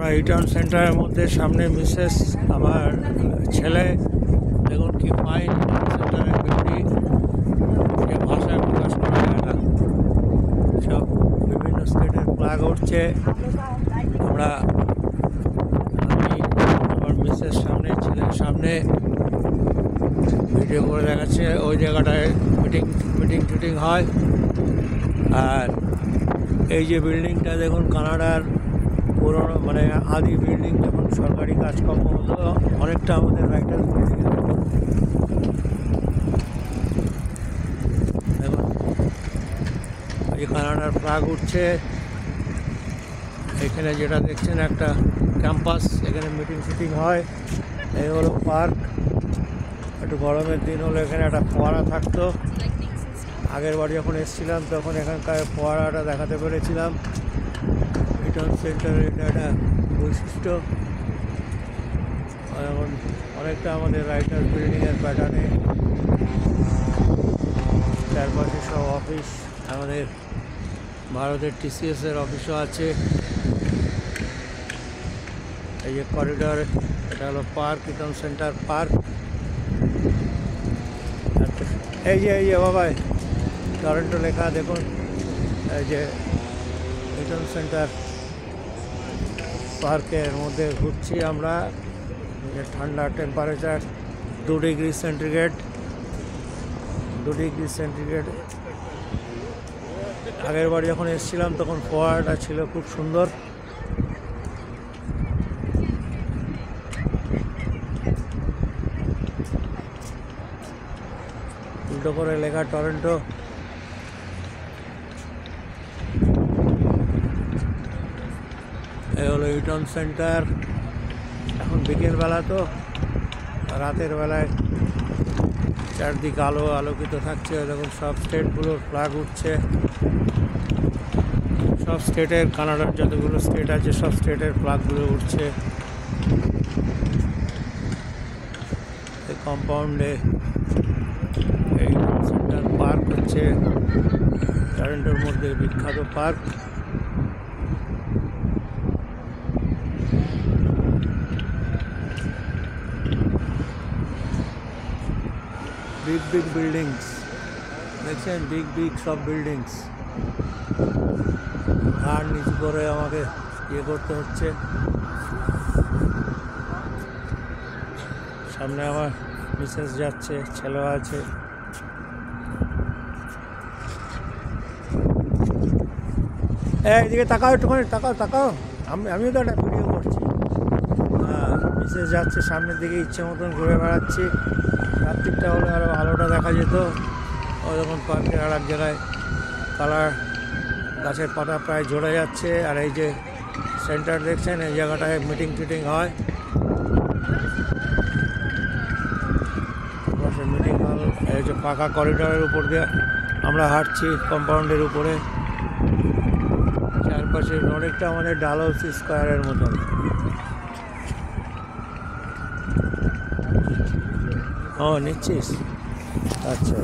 আমরা রিটার্ন সেন্টারের মধ্যে সামনে মিসেস আমার ছেলে দেখুন কি ফাইন সেন্টারের বিল্ডিং, যে ভাষায় প্রকাশ করা যায় না। সব বিভিন্ন স্টেটের ফ্ল্যাগ উঠছে। আমি আমার মিসেস সামনে, ছেলের সামনে ভিডিও করে দেখাচ্ছে। ওই জায়গাটায় মিটিং টিটিং হয়। আর এই যে বিল্ডিংটা দেখুন, কানাডার পুরনো মানে আদি বিল্ডিং, যখন সরকারি কাজকর্ম হতো অনেকটা আমাদের রাইটার্স বিল্ডিং। দেখুন এই কানাডার ফ্ল্যাগ উঠছে। এখানে যেটা দেখছেন একটা ক্যাম্পাস, এখানে মিটিং টিটিং হয়। এই হলো পার্ক। একটু গরমের দিন হলো এখানে একটা ফোয়ারা থাকতো। আগের বার যখন এসেছিলাম তখন এখানকার ফোয়ারাটা দেখাতে পেরেছিলাম। রিটার্ন সেন্টারের এটা একটা বৈশিষ্ট্য। এখন অনেকটা আমাদের রাইটার্স বিল্ডিংয়ের প্যাটার্নে। চারপাশে সব অফিস, আমাদের ভারতের TCS-এর অফিসও আছে। এই যে করিডর, এটা হলো পার্ক, রিটার্ন সেন্টার পার্ক। এই যে বাবা টরন্টো লেখা দেখুন। এই যে রিটার্ন সেন্টার পার্কের মধ্যে ঘুরছি আমরা। ঠান্ডা টেম্পারেচার 2 ডিগ্রি সেন্টিগ্রেড। আগের বার যখন এসেছিলাম তখন ফোয়ারাটা ছিল খুব সুন্দর। উল্টো করে লেখা টরন্টো। এই হলো রিটার্ন সেন্টার। এখন বিকেলবেলা তো, রাতের বেলায় চারদিক আলোকিত থাকছে। দেখুন সব স্টেটগুলোর ফ্ল্যাগ উঠছে। সব স্টেটের, কানাডার যতগুলো স্টেট আছে সব স্টেটের ফ্ল্যাগগুলো উঠছে। এই কম্পাউন্ডে এই সেন্টার পার্ক হচ্ছে টরন্টোর মধ্যে বিখ্যাত পার্ক। বিগ বিল্ডিংস দেখছেন, বিগ সব বিল্ডিংস। ঘাড় নিচু করে আমাকে করতে হচ্ছে। সামনে আমার মিসেস যাচ্ছে, ছেলেও আছে। এইদিকে তাকাও, একটুখানি তাকাও। আমিও তো একটা ভিডিও করছি। মিসেস যাচ্ছে সামনের দিকে, ইচ্ছে মতন ঘুরে বেড়াচ্ছি। রাত্রিটা হলে আরও আলোটা দেখা যেত। ওই যখন পার্কের আর এক জায়গায় কালার, গাছের পাতা প্রায় ঝরে যাচ্ছে। আর এই যে সেন্টার দেখছেন, এই জায়গাটায় মিটিং টিটিং হয়। মিটিং হল। এই যে পাকা করিডরের উপর দিয়ে আমরা হাঁটছি, কম্পাউন্ডের উপরে। চারপাশে অনেকটা আমাদের ডালহৌসি স্কোয়ারের মতন। ও নিচ্ছিস? আচ্ছা।